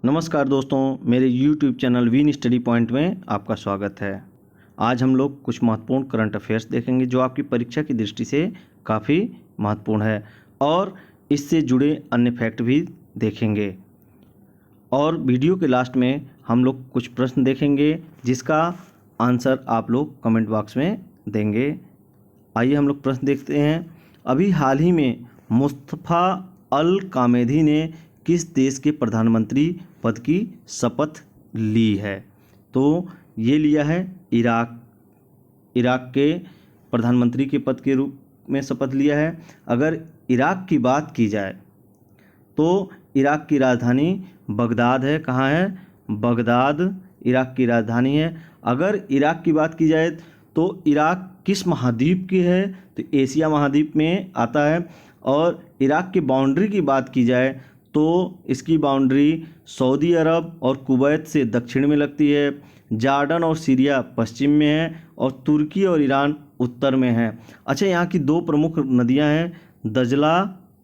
नमस्कार दोस्तों, मेरे YouTube channel win study point में आपका स्वागत है। आज हम लोग कुछ महत्वपूर्ण करंट अफेयर्स देखेंगे जो आपकी परीक्षा की दृष्टि से काफ़ी महत्वपूर्ण है और इससे जुड़े अन्य फैक्ट भी देखेंगे। और वीडियो के लास्ट में हम लोग कुछ प्रश्न देखेंगे जिसका आंसर आप लोग कमेंट बॉक्स में देंगे। आइए हम लोग प्रश्न देखते हैं। अभी हाल ही में मुस्तफ़ा अल कामेदी ने किस देश के प्रधानमंत्री पद की शपथ ली है? तो ये लिया है इराक के प्रधानमंत्री के पद के रूप में शपथ लिया है। अगर इराक की बात की जाए तो इराक की राजधानी बगदाद है। कहाँ है? बगदाद इराक की राजधानी है। अगर इराक की बात की जाए तो इराक किस महाद्वीप की है? तो एशिया महाद्वीप में आता है। और इराक की बाउंड्री की बात की जाए तो इसकी बाउंड्री सऊदी अरब और कुवैत से दक्षिण में लगती है, जॉर्डन और सीरिया पश्चिम में है और तुर्की और ईरान उत्तर में है। अच्छा, यहाँ की दो प्रमुख नदियाँ हैं, दजला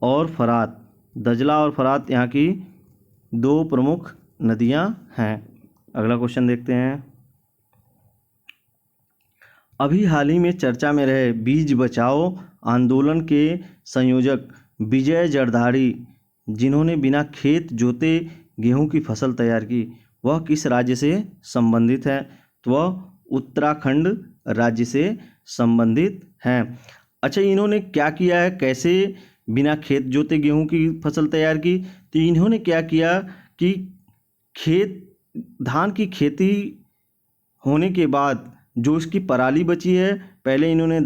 और फरात। दजला और फरात यहाँ की दो प्रमुख नदियाँ हैं। अगला क्वेश्चन देखते हैं। अभी हाल ही में चर्चा में रहे बीज बचाओ आंदोलन के संयोजक विजय जरधारी, जिन्होंने बिना खेत जोते गेहूं की फसल तैयार की, वह किस राज्य से संबंधित है? तो वह उत्तराखंड राज्य से संबंधित हैं। अच्छा, इन्होंने क्या किया है? कैसे बिना खेत जोते गेहूं की फसल तैयार की? तो इन्होंने क्या किया कि धान की खेती होने के बाद जो इसकी पराली बची है, पहले इन्होंने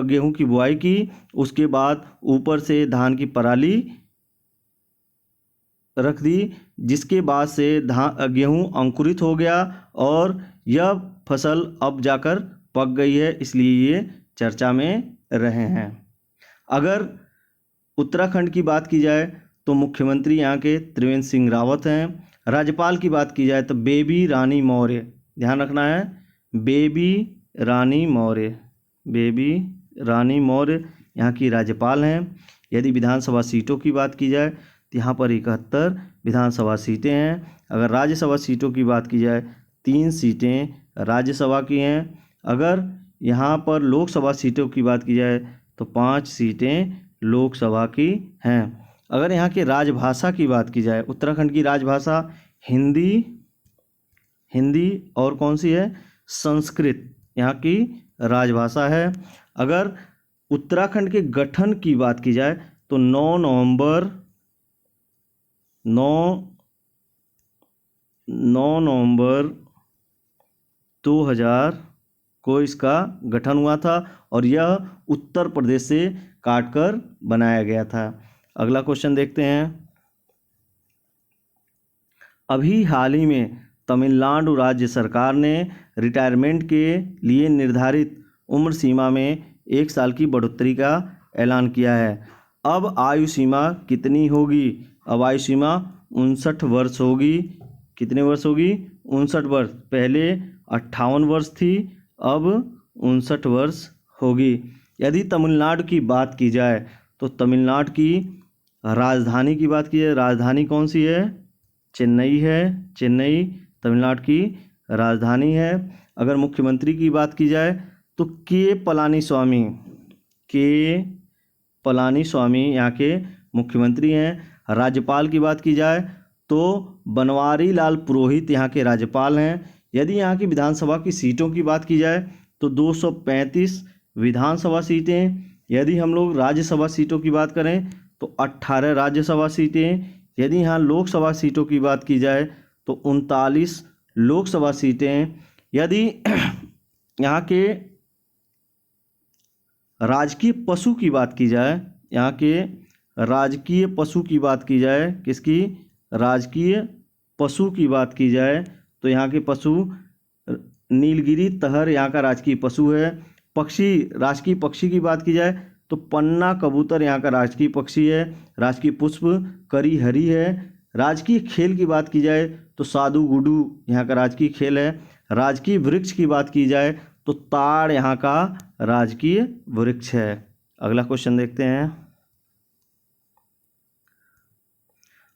गेहूं की बुआई की, उसके बाद ऊपर से धान की पराली रख दी, जिसके बाद से गेहूं अंकुरित हो गया और यह फसल अब जाकर पक गई है, इसलिए ये चर्चा में रहे हैं। अगर उत्तराखंड की बात की जाए तो मुख्यमंत्री यहाँ के त्रिवेंद्र सिंह रावत हैं। राज्यपाल की बात की जाए तो बेबी रानी मौर्य, ध्यान रखना है, बेबी रानी मौर्य यहाँ की राज्यपाल हैं। यदि विधानसभा सीटों की बात की जाए तो यहाँ पर 71 विधानसभा सीटें हैं। अगर राज्यसभा सीटों की बात की जाए 3 सीटें राज्यसभा की हैं। अगर यहाँ पर लोकसभा सीटों की बात की जाए तो 5 सीटें लोकसभा की हैं। अगर यहाँ की राजभाषा की बात की जाए, उत्तराखंड की राजभाषा हिंदी और कौन सी है? संस्कृत यहाँ की राजभाषा है। अगर उत्तराखंड के गठन की बात की जाए तो 9 नवंबर 2000 को इसका गठन हुआ था और यह उत्तर प्रदेश से काटकर बनाया गया था। अगला क्वेश्चन देखते हैं। अभी हाल ही में तमिलनाडु राज्य सरकार ने रिटायरमेंट के लिए निर्धारित उम्र सीमा में 1 साल की बढ़ोतरी का ऐलान किया है। अब आयु सीमा कितनी होगी? अब आयु सीमा 59 वर्ष होगी। कितने वर्ष होगी? 59 वर्ष। पहले 58 वर्ष थी, अब 59 वर्ष होगी। यदि तमिलनाडु की बात की जाए तो तमिलनाडु की राजधानी की बात की जाए, राजधानी कौन सी है? चेन्नई है। चेन्नई तमिलनाडु की राजधानी है। अगर मुख्यमंत्री की बात की जाए तो के पलानी स्वामी यहाँ के मुख्यमंत्री हैं। राज्यपाल की बात की जाए तो बनवारी लाल पुरोहित यहाँ के राज्यपाल हैं। यदि यहाँ की विधानसभा की सीटों की बात की जाए तो 235 विधानसभा सीटें। यदि हम लोग राज्यसभा सीटों की बात करें तो 18 राज्यसभा सीटें। यदि यहाँ लोकसभा सीटों की बात की जाए तो 39 लोकसभा सीटें। यदि यहाँ के राजकीय पशु की बात की जाए, यहाँ के राजकीय पशु की बात की जाए, किसकी? राजकीय पशु की बात की जाए तो यहाँ के पशु नीलगिरी तहर यहाँ का राजकीय पशु है। राजकीय पक्षी की बात की जाए तो पन्ना कबूतर यहाँ का राजकीय पक्षी है। राजकीय पुष्प करी हरी है। राजकीय खेल की बात की जाए तो सादू गुडू यहाँ का राजकीय खेल है। राजकीय वृक्ष की बात की जाए तो ताड़ यहाँ का राजकीय वृक्ष है। अगला क्वेश्चन देखते हैं।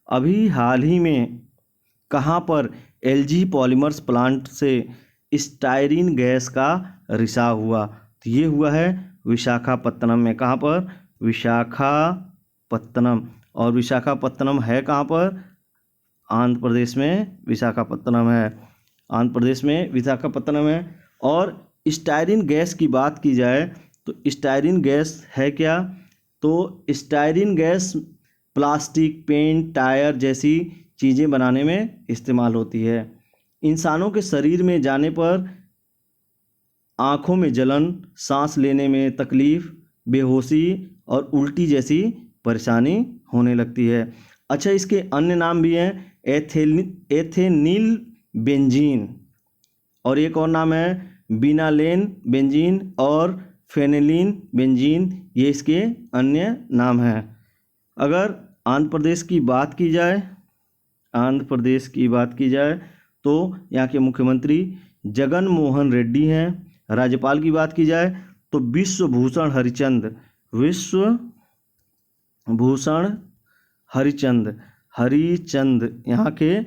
अभी हाल ही में कहाँ पर एलजी पॉलीमर्स प्लांट से स्टायरीन गैस का रिसाव हुआ? तो ये हुआ है विशाखापत्तनम में। कहाँ पर? विशाखापत्तनम। और विशाखापत्तनम है कहाँ पर? आंध्र प्रदेश में विशाखापत्तनम है। आंध्र प्रदेश में विशाखापत्तनम है। और स्टायरीन गैस की बात की जाए तो स्टायरीन गैस है क्या? तो styrene gas plastic, paint, tyre जैसी चीज़ें बनाने में इस्तेमाल होती है। इंसानों के शरीर में जाने पर आँखों में जलन, सांस लेने में तकलीफ, बेहोशी और उल्टी जैसी परेशानी होने लगती है। अच्छा, इसके अन्य नाम भी हैं, एथेनिल बेंजीन, और एक और नाम है बिनालेन बेंजीन और फेनिलीन बेंजीन, ये इसके अन्य नाम हैं। अगर आंध्र प्रदेश की बात की जाए, आंध्र प्रदेश की बात की जाए तो यहाँ के मुख्यमंत्री जगन मोहन रेड्डी हैं। राज्यपाल की बात की जाए तो विश्वभूषण हरिचंद, विश्वभूषण हरिचंद यहाँ के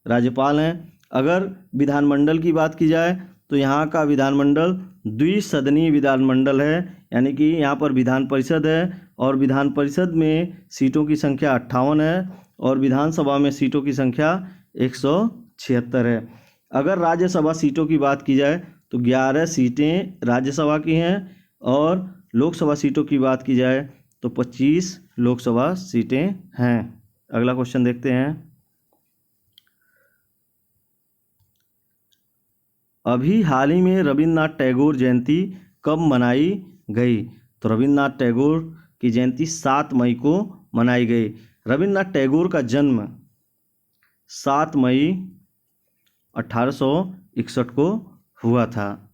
राज्यपाल हैं। अगर विधानमंडल की बात की जाए तो यहाँ का विधानमंडल द्विसदनीय विधानमंडल है, यानी कि यहाँ पर विधान परिषद है और विधान परिषद में सीटों की संख्या 58 है और विधानसभा में सीटों की संख्या 176 है। अगर राज्यसभा सीटों की बात की जाए तो 11 सीटें राज्यसभा की हैं और लोकसभा सीटों की बात की जाए तो 25 लोकसभा सीटें हैं। अगला क्वेश्चन देखते हैं। अभी हाल ही में रविन्द्रनाथ टैगोर जयंती कब मनाई गई? तो रविन्द्रनाथ टैगोर की जयंती 7 मई को मनाई गई। रविन्द्रनाथ टैगोर का जन्म 7 मई 1861 को हुआ था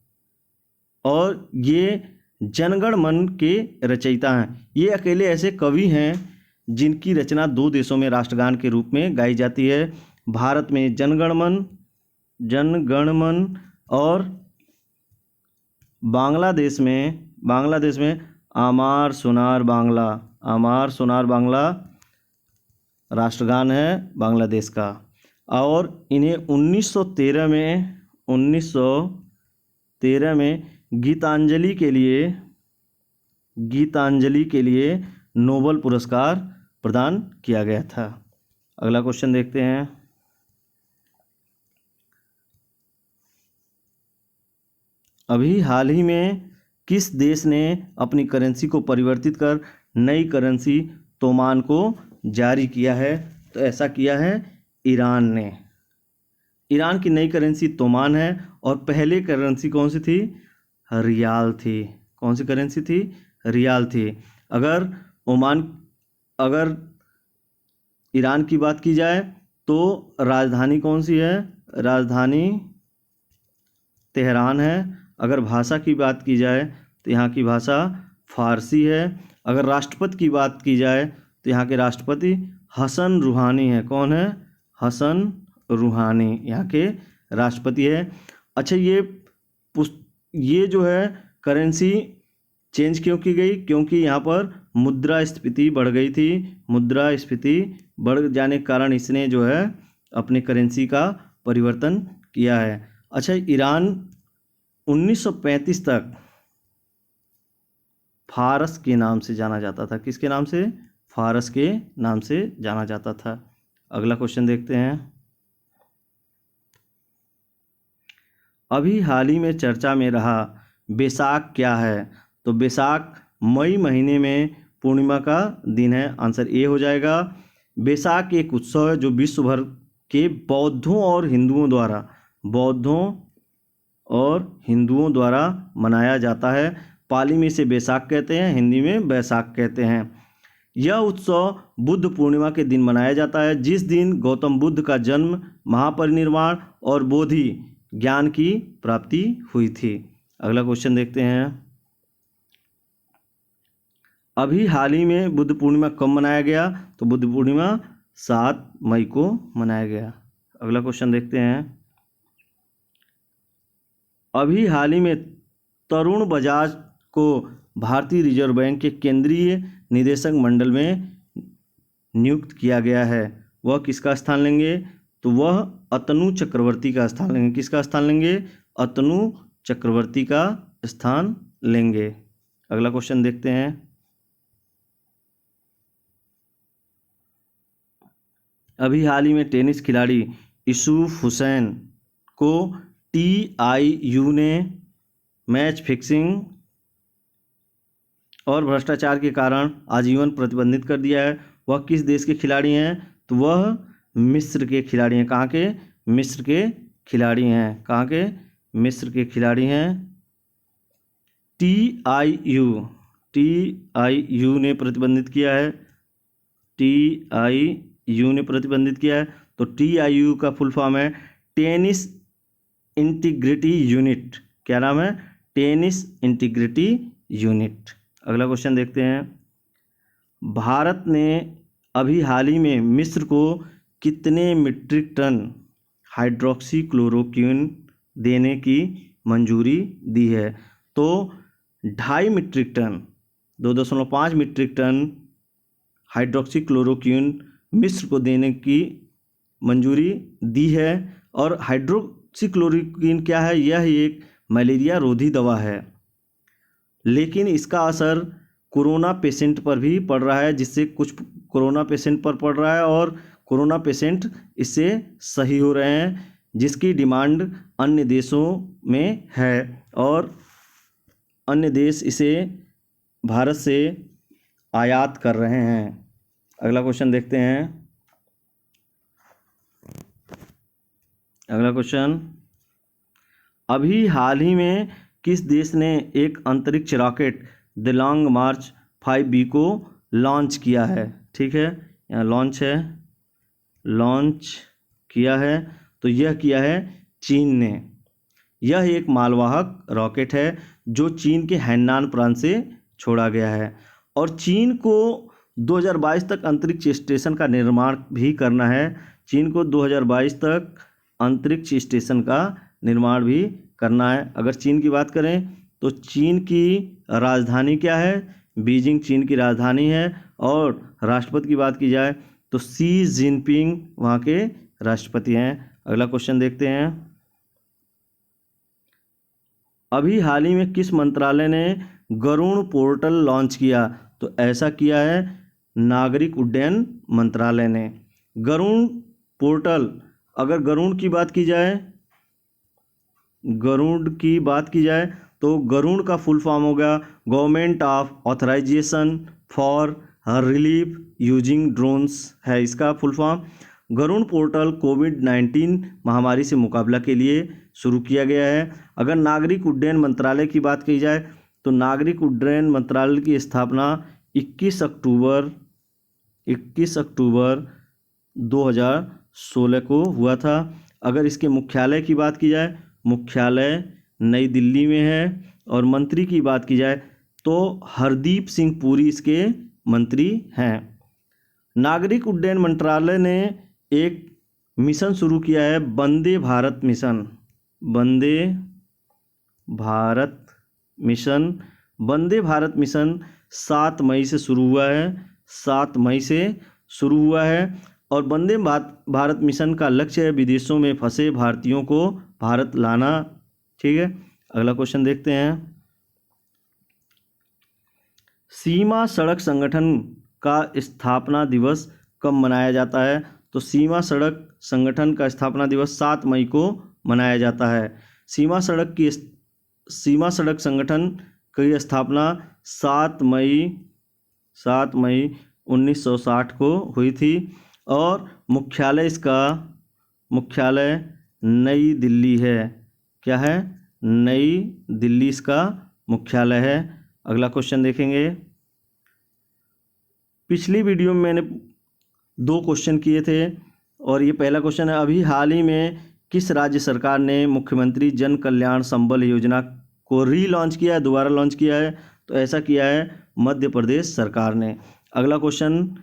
और ये जनगण मन के रचयिता हैं। ये अकेले ऐसे कवि हैं जिनकी रचना 2 देशों में राष्ट्रगान के रूप में गाई जाती है। भारत में जनगण मन और बांग्लादेश में आमार सोनार बांग्ला राष्ट्रगान है बांग्लादेश का। और इन्हें 1913 में गीतांजलि के लिए नोबेल पुरस्कार प्रदान किया गया था। अगला क्वेश्चन देखते हैं। अभी हाल ही में किस देश ने अपनी करेंसी को परिवर्तित कर नई करेंसी तोमान को जारी किया है? तो ऐसा किया है ईरान ने। ईरान की नई करेंसी तोमान है और पहले करेंसी कौन सी थी? रियाल थी। कौन सी करेंसी थी? रियाल थी। अगर ईरान की बात की जाए तो राजधानी कौन सी है? राजधानी तेहरान है। अगर भाषा की बात की जाए तो यहाँ की भाषा फारसी है। अगर राष्ट्रपति की बात की जाए तो यहाँ के राष्ट्रपति हसन रूहानी है। कौन है? हसन रूहानी यहाँ के राष्ट्रपति है। अच्छा, ये जो है करेंसी चेंज क्यों की गई? क्योंकि यहाँ पर मुद्रास्फीति बढ़ गई थी। मुद्रास्फीति बढ़ जाने के कारण इसने जो है अपने करेंसी का परिवर्तन किया है। अच्छा, ईरान 1935 तक फारस के नाम से जाना जाता था। किसके नाम से? फारस के नाम से जाना जाता था। अगला क्वेश्चन देखते हैं। अभी हाल ही में चर्चा में रहा बैसाख क्या है? तो बैसाख मई महीने में पूर्णिमा का दिन है। आंसर ए हो जाएगा। बैसाख एक उत्सव है जो विश्व भर के बौद्धों और हिंदुओं द्वारा मनाया जाता है। पाली में इसे बैसाख कहते हैं, हिंदी में बैसाख कहते हैं। यह उत्सव बुद्ध पूर्णिमा के दिन मनाया जाता है, जिस दिन गौतम बुद्ध का जन्म, महापरिनिर्वाण और बोधि ज्ञान की प्राप्ति हुई थी। अगला क्वेश्चन देखते हैं। अभी हाल ही में बुद्ध पूर्णिमा कब मनाया गया? तो बुद्ध पूर्णिमा 7 मई को मनाया गया। अगला क्वेश्चन देखते हैं। अभी हाल ही में तरुण बजाज को भारतीय रिजर्व बैंक के केंद्रीय निदेशक मंडल में नियुक्त किया गया है। वह किसका स्थान लेंगे? तो तो वह अतनु चक्रवर्ती का स्थान लेंगे। किसका स्थान लेंगे? अतनु चक्रवर्ती का स्थान लेंगे। अगला क्वेश्चन देखते हैं। अभी हाल ही में टेनिस खिलाड़ी यूसुफ हुसैन को TIU ने मैच फिक्सिंग और भ्रष्टाचार के कारण आजीवन प्रतिबंधित कर दिया है। वह किस देश के खिलाड़ी हैं? तो वह मिस्र के खिलाड़ी हैं। कहाँ के? मिस्र के खिलाड़ी हैं। कहाँ के? मिस्र के खिलाड़ी हैं। TIU ने प्रतिबंधित किया है। TIU ने प्रतिबंधित किया है। तो TIU का फुल फॉर्म है टेनिस इंटीग्रिटी यूनिट। क्या नाम है? Tennis integrity unit. अगला क्वेश्चन देखते हैं। भारत ने अभी हाल ही में मिस्र को कितने मीट्रिक टन हाइड्रोक्सी क्लोरोक्विन देने की मंजूरी दी है? तो 2.5 metric tonne, 2.5 metric tonne hydroxy chloroquine मिस्र को देने की मंजूरी दी है। और हाइड्रोक्सी क्लोरोक्विन क्या है? यह एक मलेरिया रोधी दवा है, लेकिन इसका असर कोरोना पेशेंट पर भी पड़ रहा है, जिससे कुछ कोरोना पेशेंट पर पड़ रहा है और कोरोना पेशेंट इससे सही हो रहे हैं, जिसकी डिमांड अन्य देशों में है और अन्य देश इसे भारत से आयात कर रहे हैं। अगला क्वेश्चन देखते हैं। अगला क्वेश्चन, अभी हाल ही में किस देश ने एक अंतरिक्ष rocket the long March 5B को लॉन्च किया है? ठीक है, यहाँ लॉन्च है, लॉन्च किया है। तो यह किया है चीन ने। यह एक मालवाहक रॉकेट है जो चीन के हैनान प्रांत से छोड़ा गया है और चीन को 2022 तक अंतरिक्ष स्टेशन का निर्माण भी करना है। चीन को 2022 तक अंतरिक्ष स्टेशन का निर्माण भी करना है। अगर चीन की बात करें तो चीन की राजधानी क्या है? बीजिंग चीन की राजधानी है। और राष्ट्रपति की बात की जाए तो शी जिनपिंग वहाँ के राष्ट्रपति हैं। अगला क्वेश्चन देखते हैं। अभी हाल ही में किस मंत्रालय ने गरुड़ पोर्टल लॉन्च किया? तो ऐसा किया है नागरिक उड्डयन मंत्रालय ने। गरुड़ पोर्टल, अगर गरुड़ की बात की जाए, गरुड़ की बात की जाए तो गरुड़ का फुल फॉर्म होगा government of authorisation for relief using drones है इसका फुल फॉर्म। गरुड़ पोर्टल कोविड-19 महामारी से मुकाबला के लिए शुरू किया गया है। अगर नागरिक उड्डयन मंत्रालय की बात की जाए तो नागरिक उड्डयन मंत्रालय की स्थापना 21 अक्टूबर 2016 को हुआ था। अगर इसके मुख्यालय की बात की जाए, मुख्यालय नई दिल्ली में है। और मंत्री की बात की जाए तो हरदीप सिंह पुरी इसके मंत्री हैं। नागरिक उड्डयन मंत्रालय ने एक मिशन शुरू किया है, Vande Bharat mission. Vande Bharat mission, Vande Bharat mission 7 मई से शुरू हुआ है, 7 मई से शुरू हुआ है। और वंदे भारत मिशन का लक्ष्य है विदेशों में फंसे भारतीयों को भारत लाना। ठीक है, अगला क्वेश्चन देखते हैं। सीमा सड़क संगठन का स्थापना दिवस कब मनाया जाता है? तो सीमा सड़क संगठन का स्थापना दिवस 7 मई को मनाया जाता है। सीमा सड़क संगठन की स्थापना 7 मई 1960 को हुई थी और मुख्यालय नई दिल्ली है। क्या है? नई दिल्ली इसका मुख्यालय है। अगला क्वेश्चन देखेंगे। पिछली वीडियो में मैंने 2 क्वेश्चन किए थे और ये पहला क्वेश्चन है, अभी हाल ही में किस राज्य सरकार ने मुख्यमंत्री जन कल्याण संबल योजना को रीलॉन्च किया है, दोबारा लॉन्च किया है? तो ऐसा किया है मध्य प्रदेश सरकार ने। अगला क्वेश्चन,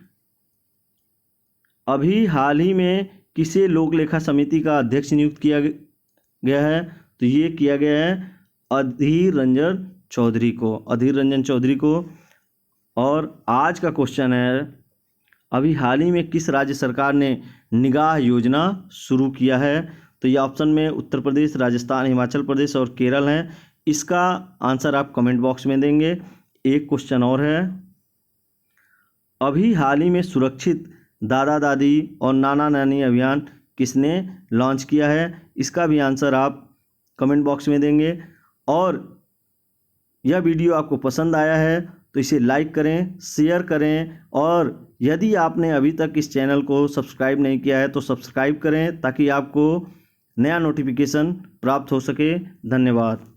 अभी हाल ही में किसे लोक लेखा समिति का अध्यक्ष नियुक्त किया गया है? तो ये किया गया है अधीर रंजन चौधरी को। और आज का क्वेश्चन है, अभी हाल ही में किस राज्य सरकार ने निगाह योजना शुरू किया है? तो ये ऑप्शन में उत्तर प्रदेश, राजस्थान, हिमाचल प्रदेश और केरल हैं। इसका आंसर आप कमेंट बॉक्स में देंगे। एक क्वेश्चन और है, अभी हाल ही में सुरक्षित दादा दादी और नाना नानी अभियान किसने लॉन्च किया है? इसका भी आंसर आप कमेंट बॉक्स में देंगे। और यह वीडियो आपको पसंद आया है तो इसे लाइक करें, शेयर करें, और यदि आपने अभी तक इस चैनल को सब्सक्राइब नहीं किया है तो सब्सक्राइब करें ताकि आपको नया नोटिफिकेशन प्राप्त हो सके। धन्यवाद।